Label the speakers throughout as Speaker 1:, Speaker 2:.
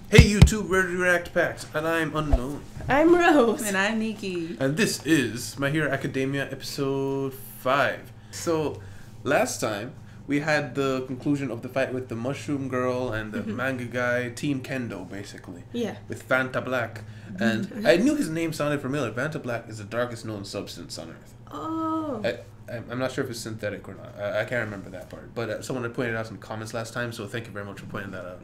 Speaker 1: Hey YouTube, Ready to React Packs, and I'm Unknown.
Speaker 2: I'm Rose.
Speaker 3: And I'm Nikki.
Speaker 1: And this is My Hero Academia episode 5. So, last time, we had the conclusion of the fight with the Mushroom Girl and the manga guy, Team Kendo, basically.
Speaker 2: Yeah.
Speaker 1: With Vanta Black. And I knew his name sounded familiar. Vanta Black is the darkest known substance on Earth.
Speaker 2: Oh.
Speaker 1: I'm not sure if it's synthetic or not. I can't remember that part. But someone had pointed out in the comments last time, so thank you very much for pointing that out.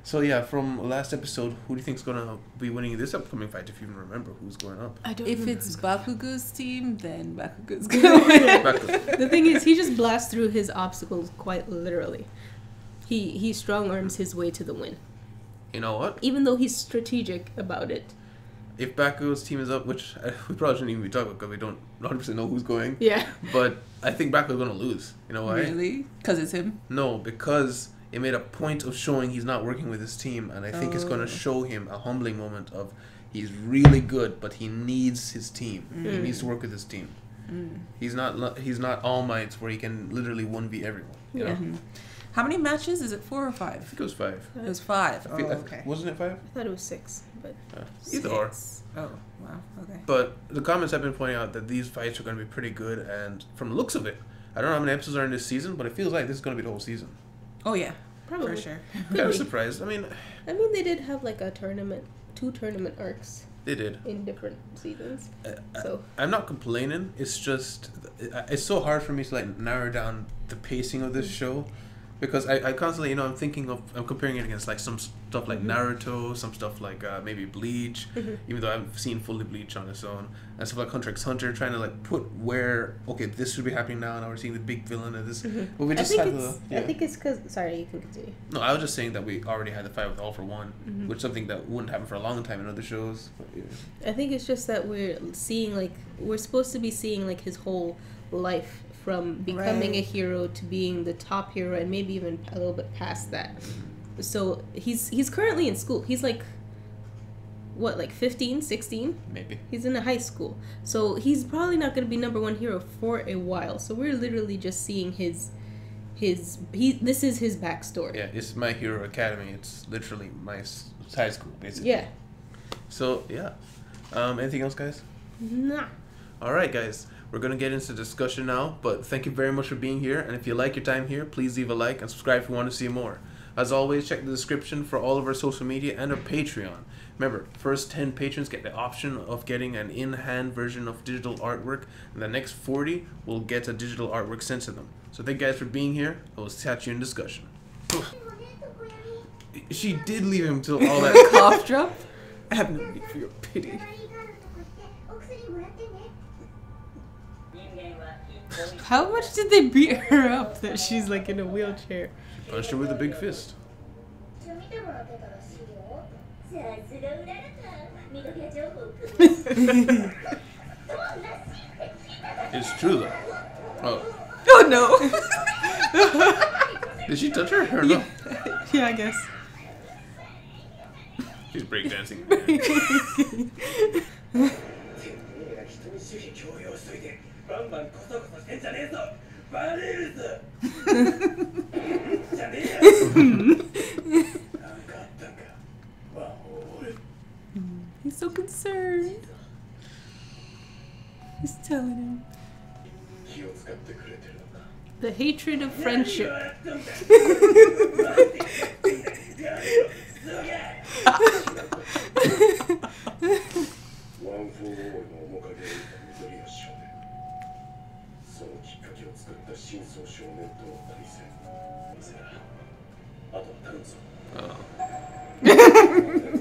Speaker 1: So yeah, from last episode, who do you think is going to be winning this upcoming fight, if you even remember who's going up?
Speaker 2: I don't
Speaker 3: If
Speaker 2: remember.
Speaker 3: it's Bakugo's team, then Bakugo's gonna win.
Speaker 2: The thing is, he just blasts through his obstacles quite literally. He strong arms his way to the win.
Speaker 1: You know what?
Speaker 2: Even though he's strategic about it.
Speaker 1: If Bakugo's team is up, which we probably shouldn't even be talking about because we don't 100% know who's going.
Speaker 2: Yeah.
Speaker 1: But I think Bakugo's going to lose. You know why?
Speaker 3: Really? Because it's him?
Speaker 1: No, because it made a point of showing he's not working with his team, and I think it's going to show him a humbling moment of he's really good, but he needs his team. He needs to work with his team. He's not All Might where he can literally 1v everyone. You know?
Speaker 3: How many matches? Is it 4 or
Speaker 1: I
Speaker 3: 5?
Speaker 1: think it was 5.
Speaker 3: It was 5. Oh,
Speaker 1: I
Speaker 3: okay.
Speaker 1: Wasn't it 5?
Speaker 2: I thought it was 6, but
Speaker 1: Either or.
Speaker 3: 6. Oh, wow. Okay.
Speaker 1: But the comments have been pointing out that these fights are going to be pretty good, and from the looks of it, I don't know how many episodes are in this season, but it feels like this is going to be the whole season.
Speaker 3: Oh, yeah.
Speaker 2: probably.
Speaker 3: For sure.
Speaker 1: I was surprised. I mean,
Speaker 2: they did have like a tournament, 2 tournament arcs
Speaker 1: they did.
Speaker 2: in different seasons. So
Speaker 1: I'm not complaining. It's just, it's so hard for me to like narrow down the pacing of this show. Because I constantly, I'm comparing it against like some stuff like Naruto, some stuff like maybe Bleach, even though I haven't seen fully Bleach on its own, and stuff like Hunter x Hunter, trying to like put where, okay, this should be happening now, and we're seeing the big villain of this. But we just had the...
Speaker 2: I think it's because... Sorry, you can continue.
Speaker 1: No, I was just saying that we already had the fight with All for One, which is something that wouldn't happen for a long time in other shows. But, yeah.
Speaker 2: I think it's just that we're seeing like... We're supposed to be seeing like his whole life from becoming a hero to being the top hero and maybe even a little bit past that. So he's currently in school. He's like, what, like 15, 16?
Speaker 1: Maybe.
Speaker 2: He's in a high school. So he's probably not going to be #1 hero for a while. So we're literally just seeing this is his backstory.
Speaker 1: Yeah, it's My Hero Academy. It's literally my high school, basically.
Speaker 2: Yeah.
Speaker 1: So, yeah. Anything else, guys?
Speaker 2: Nah.
Speaker 1: Alright, guys. We're going to get into discussion now, but thank you very much for being here, and if you like your time here, please leave a like and subscribe if you want to see more. As always, check the description for all of our social media and our Patreon. Remember, first 10 patrons get the option of getting an in-hand version of digital artwork, and the next 40 will get a digital artwork sent to them. So thank you guys for being here. I will catch you in discussion. She did leave him till all that
Speaker 3: Cough drop? I have no need for your pity. How much did they beat her up that she's like in a wheelchair?
Speaker 1: punched her with a big fist. It's true though. Oh.
Speaker 3: Oh no!
Speaker 1: Did she touch her or no?
Speaker 3: Yeah, I guess.
Speaker 1: She's breakdancing.
Speaker 3: He's so concerned. He's telling him.
Speaker 2: The hatred of friendship.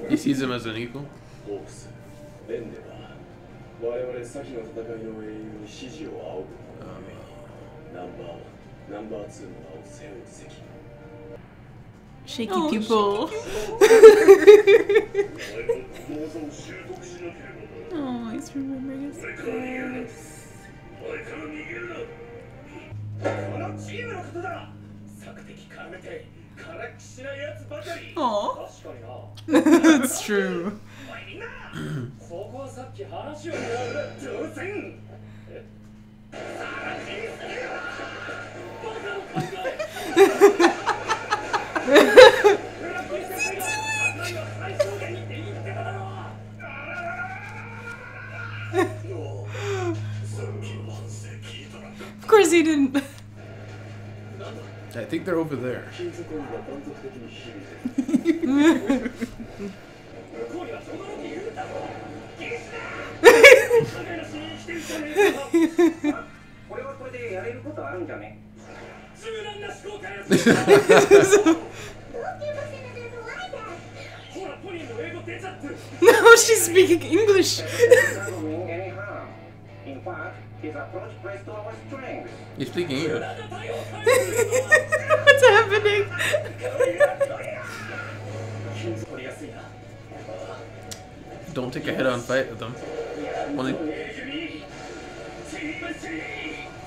Speaker 1: He sees him as an equal.
Speaker 3: Shaky pupil. Oh, he's remembering his face. Aw. That's true. he didn't.
Speaker 1: I think they're over there.
Speaker 3: No, she's speaking English.
Speaker 1: You're speaking English.
Speaker 3: What's happening?
Speaker 1: Don't take a head-on fight with them.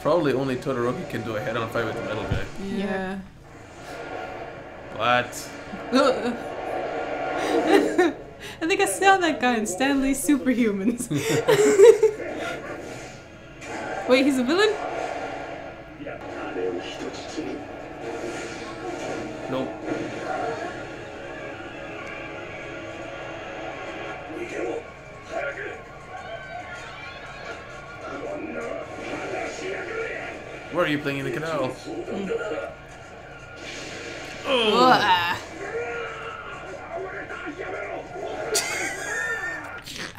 Speaker 1: Probably only Todoroki can do a head-on fight with the metal guy.
Speaker 3: Yeah.
Speaker 1: What?
Speaker 3: I think I saw that guy in Stanley's Superhumans. Wait, he's a villain?
Speaker 1: Nope. Where are you playing in the canal?
Speaker 3: Oh.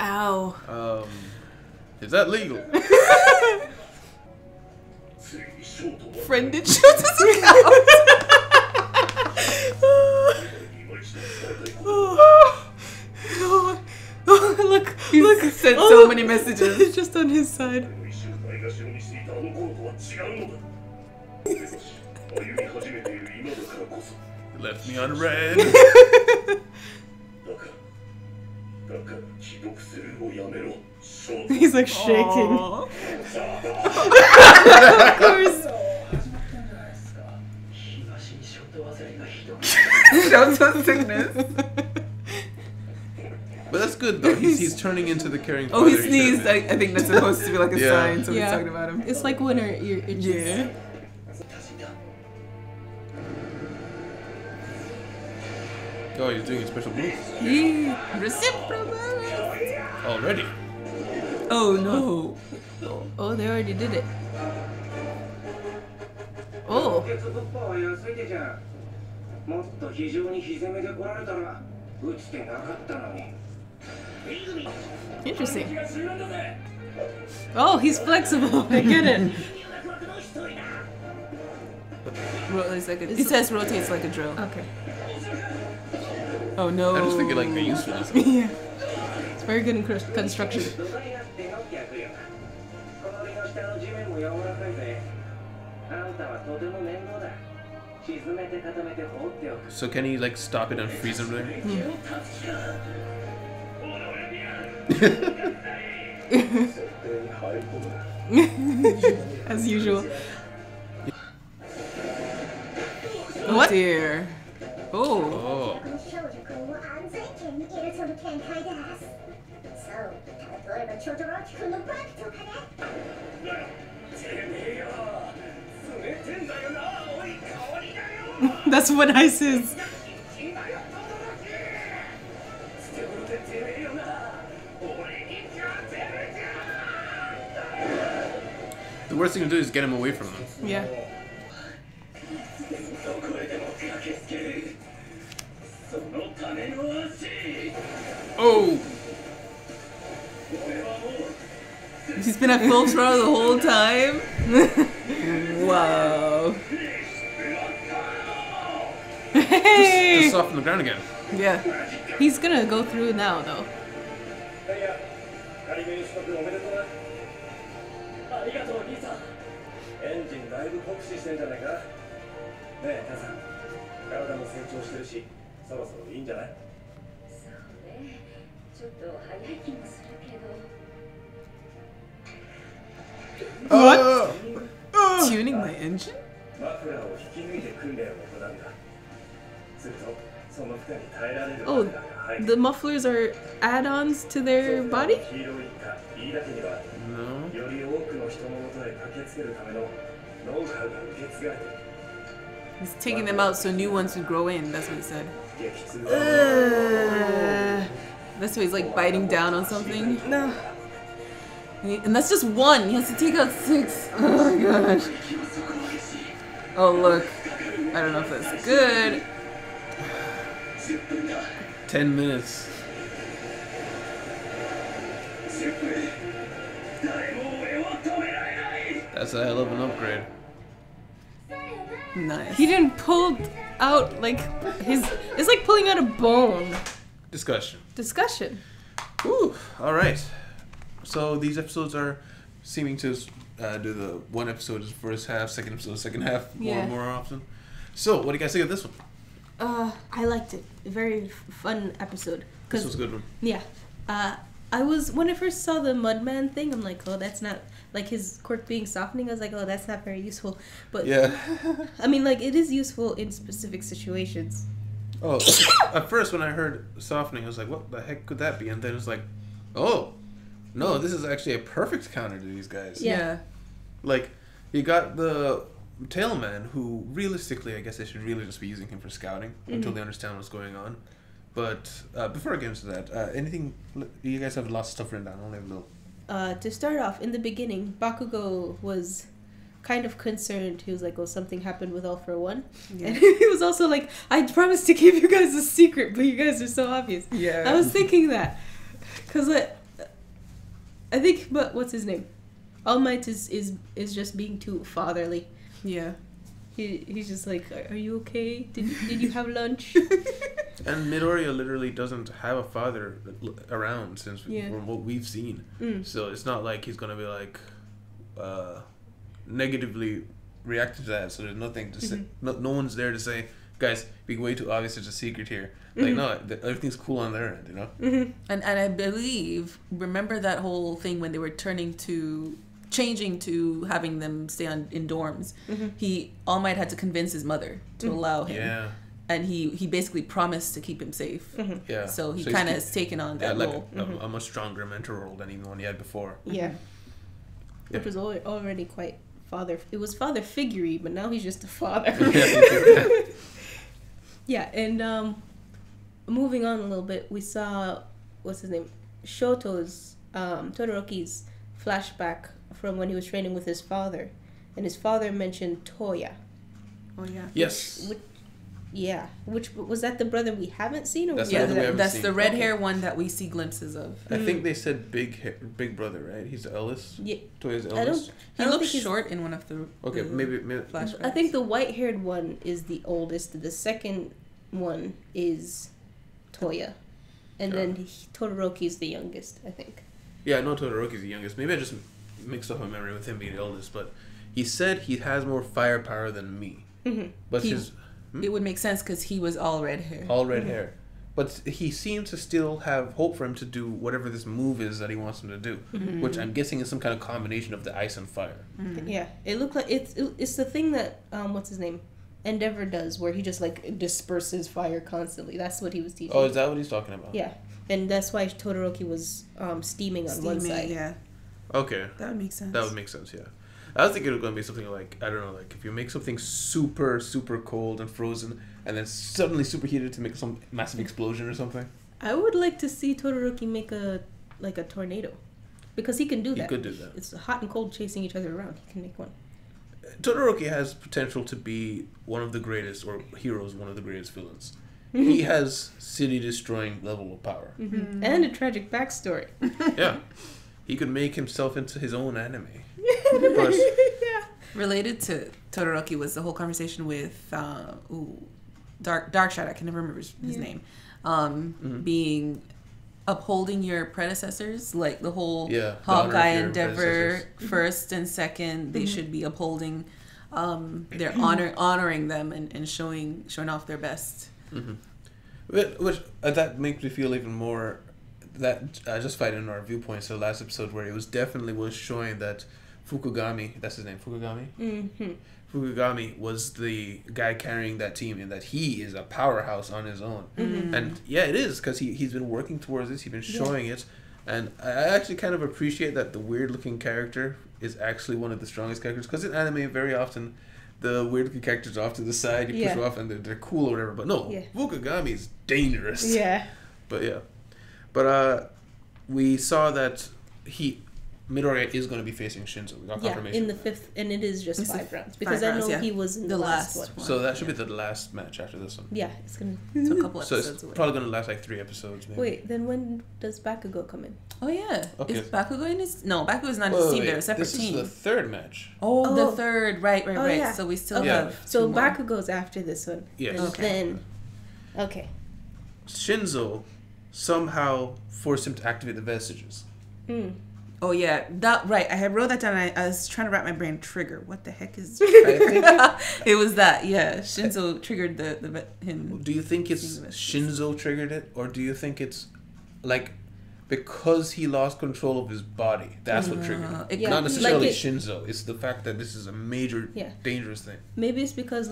Speaker 3: Ow.
Speaker 1: Is that legal?
Speaker 3: Friend did shoot us out. Look,
Speaker 4: He's sent so many messages.
Speaker 3: Just on his side.
Speaker 1: Left me on red.
Speaker 3: He's like shaking.
Speaker 4: Aww.
Speaker 3: Of course.
Speaker 4: Shows us sickness.
Speaker 1: But that's good though. He's turning into the caring
Speaker 4: Oh,
Speaker 1: father.
Speaker 4: he sneezed. I think that's supposed to be like a
Speaker 1: Yeah.
Speaker 4: sign. Somebody's
Speaker 3: Yeah.
Speaker 4: talking about him.
Speaker 3: It's like when her ear itches.
Speaker 4: Yeah.
Speaker 1: Oh, he's doing a special move
Speaker 4: Reciprocal.
Speaker 1: already.
Speaker 4: Oh no.
Speaker 3: Oh, they already did it. Oh. Interesting. Oh, he's flexible. I get it.
Speaker 4: Rotates like a, it says rotates like a drill.
Speaker 3: Okay.
Speaker 4: Oh no.
Speaker 1: I just think like the usefulness.
Speaker 3: Yeah. It's very good in construction.
Speaker 1: So can he like stop it and freeze him there?
Speaker 3: As usual.
Speaker 4: What? Dear. Oh.
Speaker 1: Oh.
Speaker 5: 例えばちょどろきくんのバッグとかね。
Speaker 3: That's what I says.
Speaker 1: The worst thing to do is get him away from them.
Speaker 3: Yeah.
Speaker 1: Oh!
Speaker 4: He's been at full throttle the whole time. Wow.
Speaker 3: Hey!
Speaker 1: Just off on the ground again.
Speaker 4: Yeah.
Speaker 3: He's gonna go through now, though.
Speaker 1: What?
Speaker 4: Tuning my engine?
Speaker 3: Oh, the mufflers are add-ons to their body?
Speaker 1: No.
Speaker 4: He's taking them out so new ones would grow in. That's what he said. That's why he's like biting down on something.
Speaker 3: No.
Speaker 4: And that's just one. He has to take out 6. Oh my gosh. Oh look. I don't know if that's good.
Speaker 1: 10 minutes. That's a hell of an upgrade.
Speaker 4: Nice.
Speaker 3: He didn't pull out like his. It's like pulling out a bone.
Speaker 1: Discussion.
Speaker 3: Discussion.
Speaker 1: Woo. All right. So these episodes are seeming to do the one episode is first half, second episode second half more often. So what do you guys think of this one?
Speaker 2: I liked it. A very fun episode.
Speaker 1: This was a good one.
Speaker 2: Yeah. I was, when I first saw the Mudman thing, I'm like, oh, that's not, like his quirk being softening, I was like, oh, that's not very useful. But,
Speaker 1: Yeah.
Speaker 2: I mean, like, it is useful in specific situations.
Speaker 1: Oh, at first when I heard softening, I was like, what the heck could that be? And then it's like, oh, no, this is actually a perfect counter to these guys.
Speaker 2: Yeah.
Speaker 1: Like, you got the Tailman, who realistically, I guess they should really just be using him for scouting until they understand what's going on. But before I get into that, anything, you guys have lots of stuff written down, I only have a little.
Speaker 2: To start off, in the beginning, Bakugo was kind of concerned. He was like, oh, something happened with All for One.
Speaker 4: Yeah.
Speaker 2: And he was also like, I promised to give you guys a secret, but you guys are so obvious.
Speaker 4: Yeah.
Speaker 2: I was thinking that. Because I think, but what's his name? All Might is just being too fatherly.
Speaker 4: Yeah.
Speaker 2: He's just like, are you okay? Did you have lunch?
Speaker 1: And Midoriya literally doesn't have a father around since from what we've seen. So it's not like he's going to be like negatively reacting to that. So there's nothing to say. No one's there to say, guys, being way too obvious, there's a secret here. Like, no, everything's cool on their end, you know?
Speaker 4: And I believe, remember that whole thing when they were changing to having them stay in dorms. All Might had to convince his mother to allow him.
Speaker 1: Yeah.
Speaker 4: And he basically promised to keep him safe.
Speaker 1: Yeah.
Speaker 4: So he kind of has taken on that
Speaker 1: like
Speaker 4: role.
Speaker 1: a much stronger mentor role than even one he had before.
Speaker 2: Yeah. Which was already quite it was father figurey, but now he's just a father. Yeah, and moving on a little bit, we saw, what's his name? Shoto's, Todoroki's flashback from when he was training with his father. And his father mentioned Toya.
Speaker 4: Oh, yeah.
Speaker 1: Yes.
Speaker 2: Which was that the brother we haven't seen? Or
Speaker 1: That's
Speaker 2: was
Speaker 1: the
Speaker 2: that
Speaker 1: brother we haven't
Speaker 4: That's
Speaker 1: seen.
Speaker 4: the red hair one that we see glimpses of.
Speaker 1: I think they said big brother, right? He's the eldest.
Speaker 2: Yeah.
Speaker 1: Toya's
Speaker 2: I
Speaker 1: eldest.
Speaker 4: He
Speaker 2: don't
Speaker 4: looks
Speaker 2: think he's-
Speaker 4: short in one of the
Speaker 1: Okay, maybe
Speaker 4: flashbacks.
Speaker 2: I think the white-haired one is the oldest. The second one is Toya. And then Todoroki's the youngest, I think.
Speaker 1: Yeah, I know Todoroki's the youngest. Maybe I just mixed up my memory with him being the eldest, but he said he has more firepower than me. But
Speaker 4: it would make sense because he was all red hair.
Speaker 1: all red hair. But he seems to still have hope for him to do whatever this move is that he wants him to do, which I'm guessing is some kind of combination of the ice and fire.
Speaker 2: Yeah, it looked like it's the thing that what's his name, Endeavor does, where he just like disperses fire constantly. That's what he was teaching.
Speaker 1: Oh, is that what he's talking about?
Speaker 2: Yeah, and that's why Todoroki was steaming on one side.
Speaker 4: Yeah.
Speaker 1: Okay.
Speaker 4: That would make sense.
Speaker 1: That would make sense, yeah. I was thinking it was going to be something like, I don't know, like if you make something super, super cold and frozen and then suddenly superheated to make some massive explosion or something.
Speaker 2: I would like to see Todoroki make a tornado, because he can do that.
Speaker 1: He could do that.
Speaker 2: It's hot and cold chasing each other around. He can make one.
Speaker 1: Todoroki has potential to be one of the greatest, or heroes, one of the greatest villains. He has city-destroying level of power.
Speaker 2: And a tragic backstory.
Speaker 1: Yeah. He could make himself into his own anime.
Speaker 4: Related to Todoroki was the whole conversation with Darkshot. I can never remember his name. Being upholding your predecessors, like the whole Hawkeye Endeavor first and second. They should be upholding their honoring them and showing off their best.
Speaker 1: Which that makes me feel even more that justified in our viewpoints to the last episode, where it was definitely showing that Fukugami, that's his name, Fukugami? Fukugami was the guy carrying that team, and that he is a powerhouse on his own. And yeah, it is, because he's been working towards this, he's been showing it, and I actually kind of appreciate that the weird looking character is actually one of the strongest characters, because in anime very often the weird looking characters are off to the side, you push them off and they're cool or whatever, but no, Fukugami is dangerous.
Speaker 2: Yeah.
Speaker 1: But we saw that he Midoriya is going to be facing Shinzo. We got confirmation.
Speaker 2: In the 5th, and it is just 5 rounds because
Speaker 4: 5 rounds,
Speaker 2: I know he was in the last one.
Speaker 1: So that should be the last match after this one.
Speaker 2: Yeah, it's gonna.
Speaker 4: So a couple
Speaker 1: So
Speaker 4: episodes
Speaker 1: it's
Speaker 4: away.
Speaker 1: probably going to last like 3 episodes. Maybe.
Speaker 2: Wait, then when does Bakugo come in?
Speaker 4: Oh yeah.
Speaker 1: Okay.
Speaker 4: Is Bakugo in his? No, Bakugo is not in his team. They're a separate team.
Speaker 1: This is the 3rd match.
Speaker 4: Oh, the 3rd. Right.
Speaker 2: Yeah.
Speaker 4: So we still
Speaker 1: Okay.
Speaker 4: have.
Speaker 2: So
Speaker 4: 2 more.
Speaker 2: Bakugo's after this one.
Speaker 1: Yes.
Speaker 2: And
Speaker 4: Okay.
Speaker 2: then, okay.
Speaker 1: Shinzo somehow forced him to activate the vestiges.
Speaker 4: Oh yeah, that right. I had wrote that down. I was trying to wrap my brain. Trigger. What the heck is?
Speaker 1: I think,
Speaker 4: It was that. Yeah, Shinzo triggered the him.
Speaker 1: do you think it's Shinzo triggered it, or do you think it's like because he lost control of his body? That's what triggered it.
Speaker 2: Yeah.
Speaker 1: Not necessarily
Speaker 2: Like
Speaker 1: Shinzo. It's the fact that this is a major, dangerous thing.
Speaker 2: Maybe it's because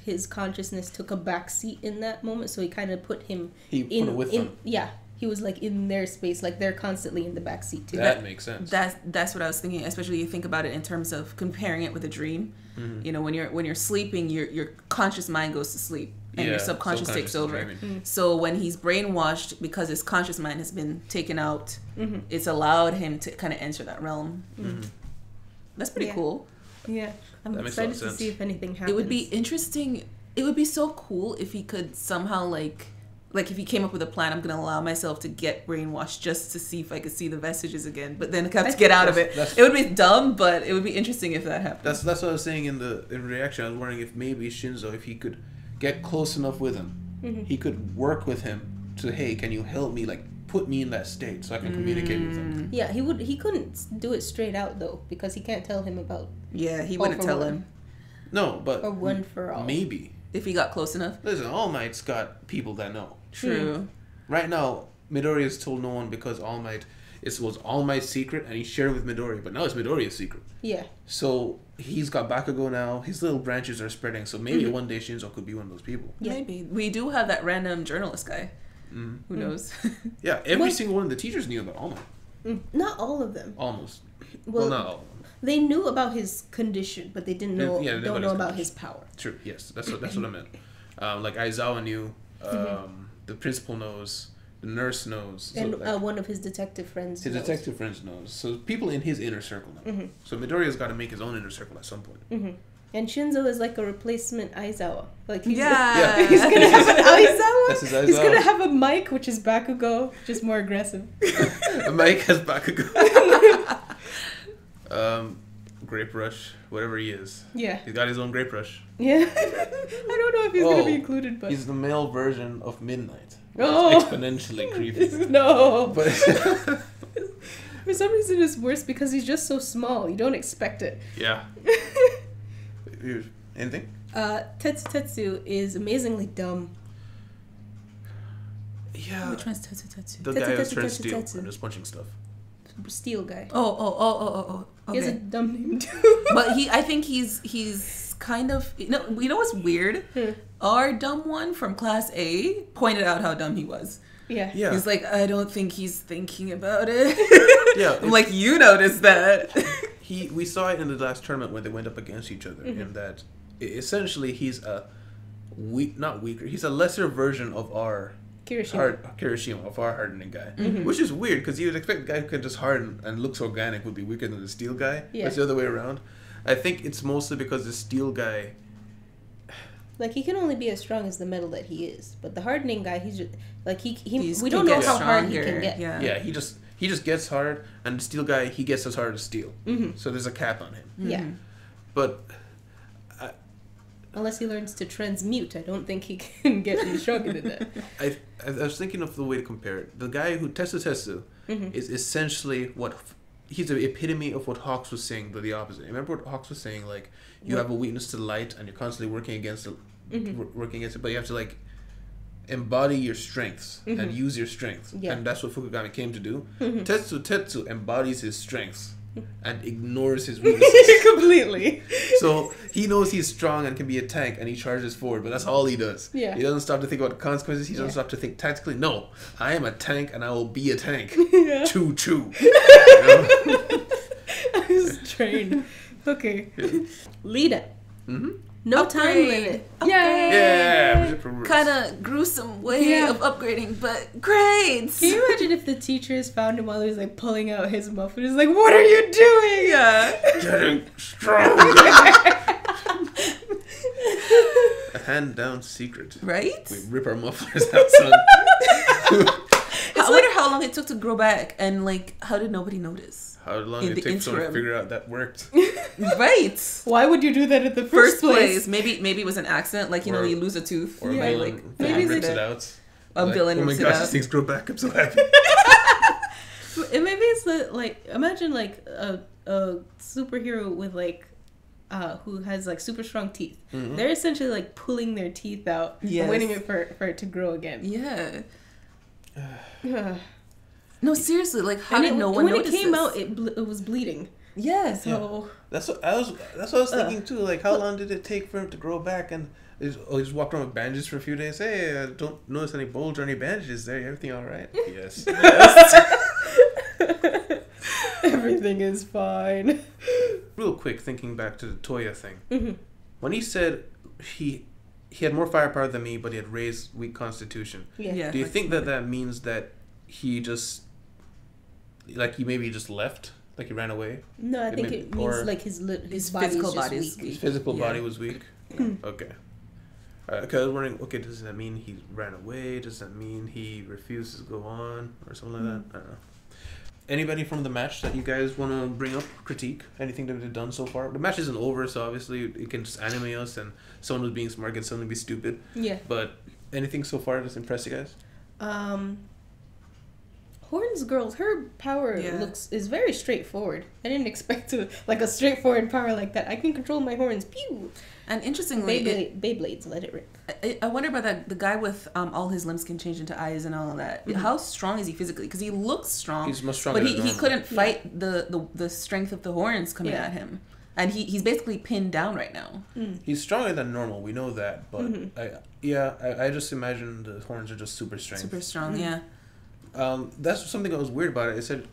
Speaker 2: his consciousness took a back seat in that moment, so he kind of put him
Speaker 1: He put it with them.
Speaker 2: Yeah, he was like in their space, like they're constantly in the back seat too.
Speaker 1: That makes sense.
Speaker 4: That's what I was thinking. Especially you think about it in terms of comparing it with a dream.
Speaker 1: Mm-hmm.
Speaker 4: You know, when you're sleeping, your conscious mind goes to sleep, and your subconscious takes over. So when he's brainwashed, because his conscious mind has been taken out, it's allowed him to kind of enter that realm. That's pretty cool.
Speaker 2: Yeah, I'm
Speaker 1: That makes a lot
Speaker 2: excited
Speaker 1: of
Speaker 2: to see
Speaker 1: sense.
Speaker 2: if anything happens.
Speaker 4: It would be interesting. It would be so cool if he could somehow like if he came up with a plan. I'm gonna allow myself to get brainwashed just to see if I could see the vestiges again. But then I have to get out of it. It would be dumb, but it would be interesting if that happened.
Speaker 1: That's what I was saying in reaction. I was wondering if maybe Shinzo, if he could get close enough with him, he could work with him to, hey, can you help me, like put me in that state so I can communicate with him.
Speaker 2: Yeah, he couldn't do it straight out though because he can't tell him about.
Speaker 4: Yeah, he wouldn't tell him.
Speaker 1: No, but
Speaker 2: or one for all.
Speaker 1: Maybe
Speaker 4: if he got close enough.
Speaker 1: Listen, All Might's got people that know.
Speaker 4: True.
Speaker 1: Right now, Midoriya has told no one because All Might. It was All Might's secret, and he shared it with Midoriya, but now it's Midoriya's secret.
Speaker 2: Yeah.
Speaker 1: So he's got Bakugo now. His little branches are spreading. So maybe one day Shinzo could be one of those people.
Speaker 2: Yeah.
Speaker 4: Maybe we do have that random journalist guy. Who knows?
Speaker 1: Yeah, every single one of the teachers knew about All Might.
Speaker 2: Not all of them.
Speaker 1: Almost.
Speaker 2: Well,
Speaker 1: not all of them.
Speaker 2: They knew about his condition, but they didn't know. Don't know about his power.
Speaker 1: True. Yes, that's what I meant. Like Aizawa knew. The principal knows. The nurse knows.
Speaker 2: And
Speaker 1: so, like,
Speaker 2: one of his detective friends.
Speaker 1: His detective friends knows. So people in his inner circle know. So Midoriya's got to make his own inner circle at some point.
Speaker 2: And Shinzo is like a replacement Aizawa. Like he's
Speaker 4: he's
Speaker 2: gonna have an Aizawa.
Speaker 1: That's his Aizawa.
Speaker 2: He's gonna have a Mike, which is Bakugo, just more aggressive.
Speaker 1: Mike has Bakugo. Grape Rush, whatever he is.
Speaker 2: Yeah.
Speaker 1: He's got his own Grape Rush.
Speaker 2: Yeah. I don't know if he's gonna be included, but
Speaker 1: he's the male version of Midnight.
Speaker 2: Oh.
Speaker 1: It's exponentially creepy.
Speaker 2: No.
Speaker 1: But
Speaker 2: for some reason it's worse because he's just so small. You don't expect it.
Speaker 1: yeah. Anything?
Speaker 2: Tetsu is amazingly dumb.
Speaker 1: Yeah.
Speaker 4: Which one's Tetsu?
Speaker 1: The guy who's turned steel and just punching stuff.
Speaker 2: Steel guy.
Speaker 4: Oh. Okay.
Speaker 2: He has a dumb name too.
Speaker 4: But I think he's kind of, you know what's weird? Our dumb one from class A pointed out how dumb he was.
Speaker 2: Yeah.
Speaker 4: He's like, I don't think he's thinking about it.
Speaker 1: Yeah.
Speaker 4: I'm like, you noticed that.
Speaker 1: We saw it in the last tournament when they went up against each other, in that essentially he's he's a lesser version of our Kirishima, of our hardening guy. Which is weird because you would expect the guy who can just harden and looks organic would be weaker than the steel guy.
Speaker 2: Yeah.
Speaker 1: But it's the other way around. I think it's mostly because the steel guy,
Speaker 2: like, he can only be as strong as the metal that he is, but the hardening guy, he's just like we
Speaker 4: can
Speaker 2: don't know
Speaker 4: get
Speaker 2: how hard he
Speaker 4: stronger.
Speaker 2: can get.
Speaker 4: Yeah.
Speaker 1: he just gets hard, and the steel guy, he gets as hard as steel. So there's a cap on him.
Speaker 2: Yeah.
Speaker 1: But
Speaker 2: Unless he learns to transmute, I don't think he can get any stronger than that.
Speaker 1: I was thinking of the way to compare it. The guy who Tetsu is essentially he's the epitome of what Hawks was saying, but the opposite. Remember what Hawks was saying? Like, you have a weakness to light, and you're constantly working against it, but you have to, like, embody your strengths and use your strengths.
Speaker 2: Yeah.
Speaker 1: And that's what Fukugami came to do. Tetsu embodies his strengths and ignores his weaknesses.
Speaker 2: Completely.
Speaker 1: So he knows he's strong and can be a tank, and he charges forward, but that's all he does.
Speaker 2: Yeah.
Speaker 1: He doesn't stop to think about the consequences. He doesn't stop to think tactically. No, I am a tank, and I will be a tank.
Speaker 2: Yeah.
Speaker 1: Choo choo.
Speaker 2: I was trained. Okay. Lita. No time limit.
Speaker 1: Yeah.
Speaker 4: Kind of gruesome way of upgrading, but great.
Speaker 2: Can you imagine if the teachers found him while he was like pulling out his muffler? He's like, "What are you doing?"
Speaker 4: Yeah.
Speaker 1: Getting stronger. A hand-down secret.
Speaker 4: Right?
Speaker 1: We rip our mufflers out, son.
Speaker 4: I wonder how long it took to grow back, and like, how did nobody notice?
Speaker 1: How long did it take someone to figure out that worked?
Speaker 4: Right.
Speaker 2: Why would you do that at the first place?
Speaker 4: Maybe it was an accident, like, you know, you lose a tooth.
Speaker 1: Or
Speaker 4: villain
Speaker 1: rips it out.
Speaker 4: A villain rips it out.
Speaker 1: Oh my gosh, these things grow back. I'm so happy.
Speaker 2: Maybe it's like, imagine like a superhero with like, who has like super strong teeth. Mm-hmm. They're essentially like pulling their teeth out and waiting for it to grow again.
Speaker 4: Yeah. No, seriously, like how did no one notice
Speaker 2: when it came out? It was bleeding.
Speaker 4: Yeah.
Speaker 2: So
Speaker 1: that's what I was thinking too. Like, how long did it take for him to grow back? And he just walked around with bandages for a few days. Hey, I don't notice any bulge or any bandages there. Everything all right? Yes.
Speaker 2: Everything is fine.
Speaker 1: Real quick, thinking back to the Toya thing. Mm-hmm. When he said he had more firepower than me, but he had raised weak constitution.
Speaker 2: Yeah.
Speaker 1: Do you think that means that he just, like, he maybe just left? Like he ran away?
Speaker 2: No, I think it means like his
Speaker 4: physical body is
Speaker 2: weak.
Speaker 1: His physical body was weak? Okay. Because I was wondering, okay, does that mean he ran away? Does that mean he refused to go on? Or something like that? I don't know. Anybody from the match that you guys want to bring up, critique? Anything that they've done so far? The match isn't over, so obviously it can just animate us, and someone who's being smart can suddenly be stupid.
Speaker 2: Yeah.
Speaker 1: But anything so far that's impressed you guys?
Speaker 2: Horns girls, her power is very straightforward. I didn't expect a straightforward power like that. I can control my horns. Pew!
Speaker 4: And interestingly,
Speaker 2: Beyblades, let it rip.
Speaker 4: I wonder about the guy with all his limbs can change into eyes and all of that. Mm-hmm. How strong is he physically? Because he looks strong.
Speaker 1: He's much stronger.
Speaker 4: But he couldn't fight the strength of the horns coming at him. And he's basically pinned down right now.
Speaker 2: Mm.
Speaker 1: He's stronger than normal. We know that. But I just imagine the horns are just super strength.
Speaker 4: Super strong, yeah.
Speaker 1: That's something that was weird about it. It said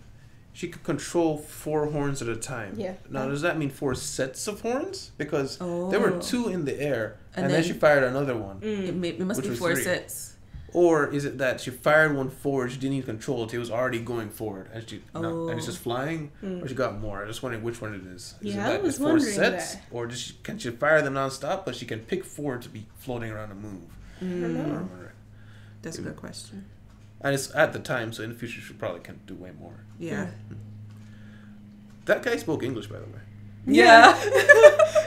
Speaker 1: she could control 4 horns at a time.
Speaker 2: Yeah.
Speaker 1: Now, does that mean 4 sets of horns? Because there were 2 in the air, and then she fired another one.
Speaker 4: It must be 4 sets.
Speaker 1: Or is it that she fired one forward, she didn't even control it, it was already going forward, and and it's just flying, or she got more? I just wondering which one it is. Is it
Speaker 2: I was wondering 4 sets, that.
Speaker 1: Or can she fire them nonstop, but she can pick 4 to be floating around and move?
Speaker 2: I don't know.
Speaker 4: That's a good question.
Speaker 1: And it's at the time, so in the future she probably can do way more.
Speaker 4: Yeah.
Speaker 1: That guy spoke English, by the way.
Speaker 2: Yeah.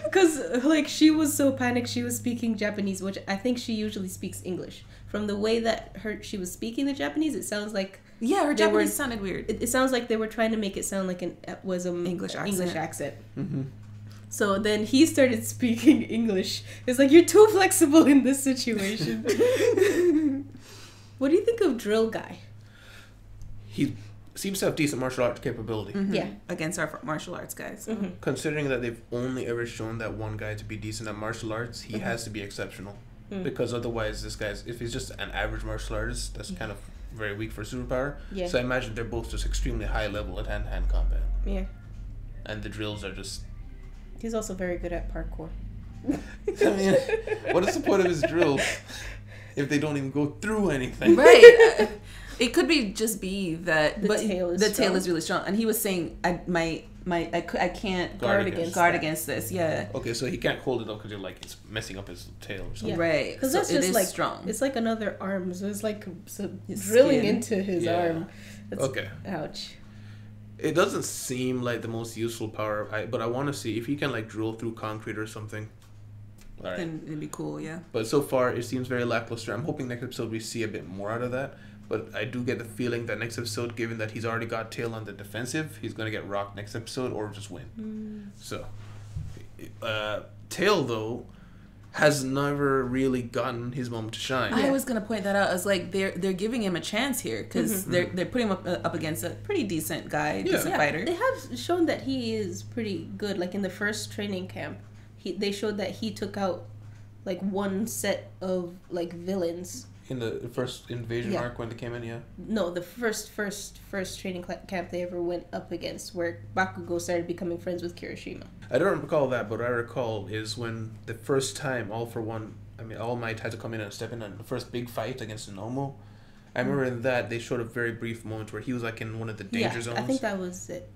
Speaker 2: Because, like, she was so panicked, she was speaking Japanese, which I think she usually speaks English. From the way that she was speaking the Japanese, it sounds like...
Speaker 4: Yeah, her Japanese sounded weird.
Speaker 2: It sounds like they were trying to make it sound like English accent. Mm-hmm. So then he started speaking English. It's like, you're too flexible in this situation. What do you think of Drill Guy?
Speaker 1: He seems to have decent martial arts capability.
Speaker 4: Mm-hmm. Yeah, against our martial arts guys. So.
Speaker 2: Mm-hmm.
Speaker 1: Considering that they've only ever shown that one guy to be decent at martial arts, he has to be exceptional. Because otherwise, this guy's, if he's just an average martial artist, that's kind of very weak for superpower. Yeah. So I imagine they're both just extremely high level at hand-to-hand combat.
Speaker 2: Yeah.
Speaker 1: And the drills are just...
Speaker 2: He's also very good at parkour.
Speaker 1: I mean, what is the point of his drills if they don't even go through anything?
Speaker 4: Right. It could be that
Speaker 2: the tail is
Speaker 4: really strong. And he was saying, I can't
Speaker 1: guard
Speaker 4: against this. Yeah.
Speaker 1: Okay, so he can't hold it up because it's messing up his tail or something.
Speaker 4: Yeah. Right.
Speaker 2: Because that's just like
Speaker 4: strong.
Speaker 2: It's like another arm. So it's like drilling into his arm.
Speaker 1: Okay.
Speaker 2: Ouch.
Speaker 1: It doesn't seem like the most useful power, but I want to see if he can drill through concrete or something.
Speaker 4: All right. Then it'd be cool, yeah.
Speaker 1: But so far, it seems very lackluster. I'm hoping next episode we see a bit more out of that. But I do get the feeling that next episode, given that he's already got Tail on the defensive, he's going to get rocked next episode or just win. So, Tail, though, has never really gotten his moment to shine.
Speaker 4: I was going to point that out. I was like, they're giving him a chance here because they're putting him up against a pretty decent guy, decent fighter.
Speaker 2: They have shown that he is pretty good. Like in the first training camp, they showed that he took out like one set of like villains.
Speaker 1: In the first invasion arc when they came in, yeah?
Speaker 2: No, the first training camp they ever went up against, where Bakugo started becoming friends with Kirishima.
Speaker 1: I don't recall that, but what I recall is when the first time All Might had to come in and step in on the first big fight against Inomo. I remember in that they showed a very brief moment where he was like in one of the danger zones.
Speaker 2: I think that was it.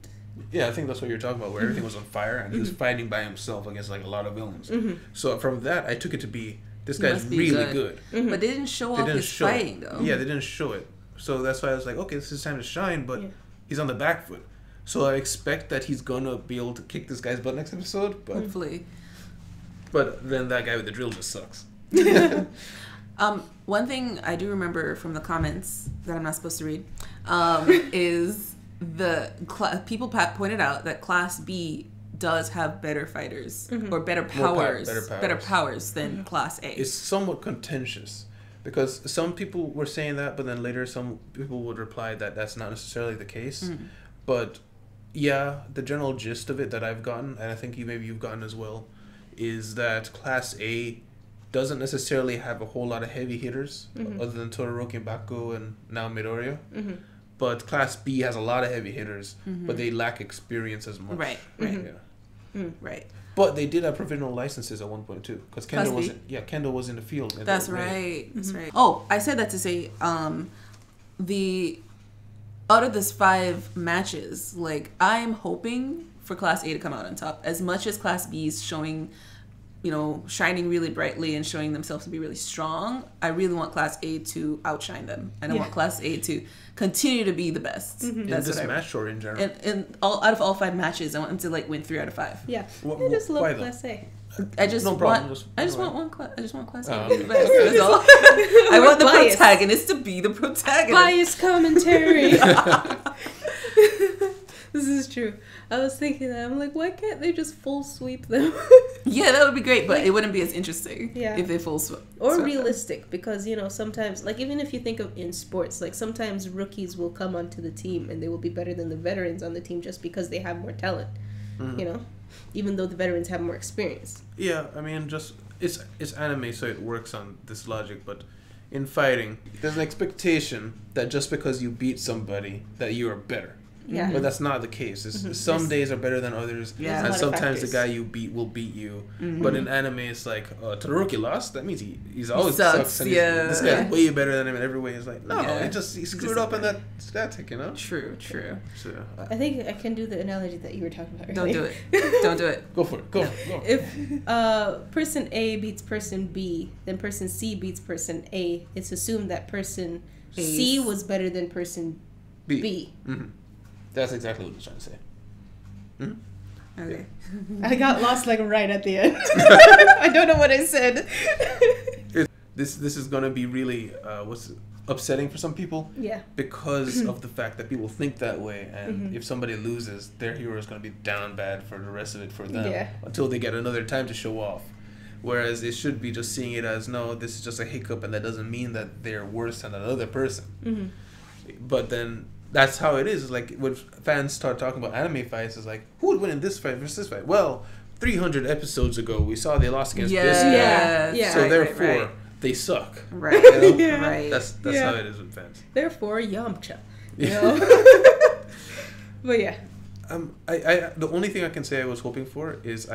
Speaker 1: Yeah, I think that's what you're talking about, where everything was on fire and he was fighting by himself against like a lot of villains. So from that, I took it to be, this guy's really good.
Speaker 4: But they didn't show off his fighting, though.
Speaker 1: Yeah, they didn't show it. So that's why I was like, okay, this is time to shine, but he's on the back foot. So I expect that he's going to be able to kick this guy's butt next episode. But,
Speaker 4: hopefully.
Speaker 1: But then that guy with the drill just sucks.
Speaker 4: One thing I do remember from the comments that I'm not supposed to read is people pointed out that Class B does have better fighters or better powers than Class A.
Speaker 1: It's somewhat contentious because some people were saying that, but then later some people would reply that that's not necessarily the case. But yeah, the general gist of it that I've gotten, and I think maybe you've gotten as well, is that Class A doesn't necessarily have a whole lot of heavy hitters other than Todoroki and Bakugo and now Midoriya. But Class B has a lot of heavy hitters, but they lack experience as much.
Speaker 4: Right. Right.
Speaker 1: But they did have provisional licenses at one point too, because Kendo was in the field.
Speaker 4: That's right. That's right. Oh, I said that to say, out of this 5 matches, like I'm hoping for Class A to come out on top. As much as Class B is showing, shining really brightly and showing themselves to be really strong, I really want Class A to outshine them, and I want Class A to continue to be the best.
Speaker 1: That's in this match or in general?
Speaker 4: And out of all 5 matches, I want them to win 3 out of 5.
Speaker 2: Yeah, I just love Class A.
Speaker 4: I just
Speaker 1: no
Speaker 4: want. I just want one class. I just want Class A to be the best. That's all. I want the protagonist to be the protagonist.
Speaker 2: Biased commentary. This is true. I was thinking that. I'm like, why can't they just full sweep them?
Speaker 4: Yeah, that would be great, but it wouldn't be as interesting if they full sweep.
Speaker 2: Or realistic, because, sometimes, like, even if you think of in sports, like, sometimes rookies will come onto the team and they will be better than the veterans on the team just because they have more talent, even though the veterans have more experience.
Speaker 1: Yeah, I mean, it's anime, so it works on this logic, but in fighting, there's an expectation that just because you beat somebody, that you are better.
Speaker 2: Yeah.
Speaker 1: But that's not the case. Some days are better than others, and sometimes the guy you beat will beat you. But in anime, it's like, Todoroki lost? That means he's always sucks. And this guy's way better than him in every way. It's like, no, he screwed up in that static,
Speaker 4: True.
Speaker 1: So,
Speaker 2: I think I can do the analogy that you were talking about
Speaker 4: earlier. Don't do it.
Speaker 1: Go for it. Go.
Speaker 2: If person A beats person B, then person C beats person A, it's assumed that person C was better than person B.
Speaker 1: That's exactly what I was trying to say.
Speaker 4: Okay.
Speaker 2: Yeah. I got lost right at the end. I don't know what I said.
Speaker 1: This is going to be really upsetting for some people.
Speaker 2: Yeah.
Speaker 1: Because of the fact that people think that way, and if somebody loses, their hero is going to be down bad for the rest of it for them until they get another time to show off. Whereas it should be just seeing it as, no, this is just a hiccup, and that doesn't mean that they're worse than another person. But then that's how it is. Like when fans start talking about anime fights, it's like, who would win in this fight versus this fight? Well, 300 episodes ago, we saw they lost against this guy.
Speaker 2: Yeah.
Speaker 1: So therefore, they suck.
Speaker 4: Right.
Speaker 1: Right. That's how it is with fans.
Speaker 2: Therefore, Yamcha. But yeah.
Speaker 1: I the only thing I can say I was hoping for is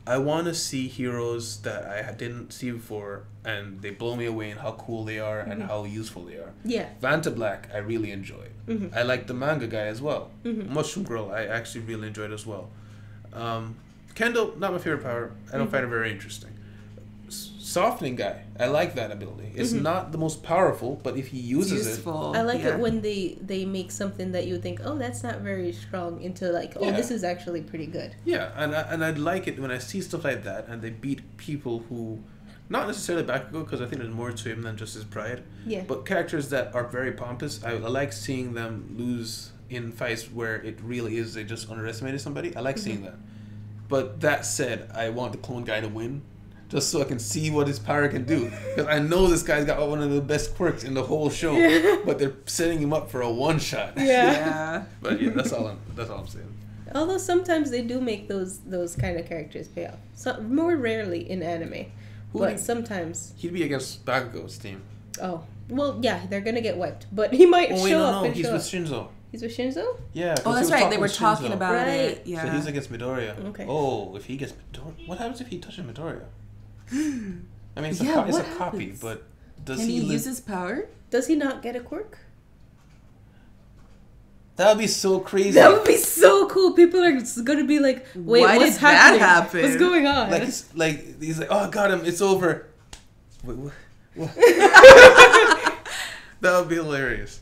Speaker 1: I want to see heroes that I didn't see before, and they blow me away in how cool they are and how useful they are.
Speaker 2: Yeah.
Speaker 1: Vanta Black, I really enjoyed. I like the manga guy as well. Mushroom Girl, I actually really enjoyed as well. Kendo, not my favorite power. I don't find it very interesting. Softening guy, I like that ability. It's not the most powerful, but if he uses it,
Speaker 2: I like it when they make something that you think, oh, that's not very strong, into like, oh, this is actually pretty good.
Speaker 1: Yeah, and I'd like it when I see stuff like that, and they beat people who, not necessarily Bakugo, because I think there's more to him than just his pride.
Speaker 2: Yeah.
Speaker 1: But characters that are very pompous, I like seeing them lose in fights where it really is they just underestimated somebody. I like seeing that. But that said, I want the clone guy to win, just so I can see what his power can do. Because I know this guy's got one of the best quirks in the whole show, but they're setting him up for a one-shot.
Speaker 2: Yeah.
Speaker 1: But yeah, that's all I'm saying.
Speaker 2: Although sometimes they do make those kind of characters pay off. So, more rarely in anime, but sometimes.
Speaker 1: He'd be against Bakugo's team.
Speaker 2: Oh. Well, yeah, they're gonna get wiped. But he might show up.
Speaker 1: No, he's with Shinzo.
Speaker 2: He's with Shinzo?
Speaker 1: Yeah.
Speaker 4: Oh, that's right. They were talking about it. Yeah.
Speaker 1: So he's against Midoriya.
Speaker 2: Okay.
Speaker 1: Oh, if he gets Midoriya... What happens if he touches Midoriya? I mean, it's a copy, but does
Speaker 4: he use his power?
Speaker 2: Does he not get a quirk?
Speaker 1: That would be so crazy.
Speaker 2: That would be so cool. People are going to be like, wait,
Speaker 4: why
Speaker 2: what's
Speaker 4: did
Speaker 2: happening?
Speaker 4: that happen?
Speaker 2: What's going on?
Speaker 1: Like he's like, oh, I got him. It's over. Wait, what? That would be hilarious.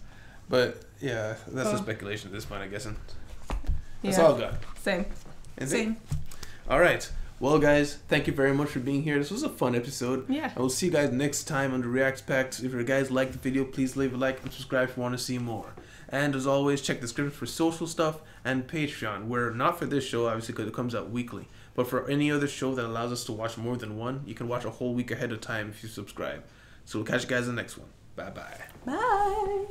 Speaker 1: But, yeah, that's a speculation at this point, I guess. That's all I got.
Speaker 3: Same.
Speaker 4: Same.
Speaker 1: All right. Well, guys, thank you very much for being here. This was a fun episode.
Speaker 2: Yeah.
Speaker 1: I will see you guys next time on the React Packs. If you guys liked the video, please leave a like and subscribe if you want to see more. And as always, check the description for social stuff and Patreon, where not for this show, obviously, because it comes out weekly, but for any other show that allows us to watch more than one, you can watch a whole week ahead of time if you subscribe. So we'll catch you guys in the next one. Bye-bye.
Speaker 4: Bye.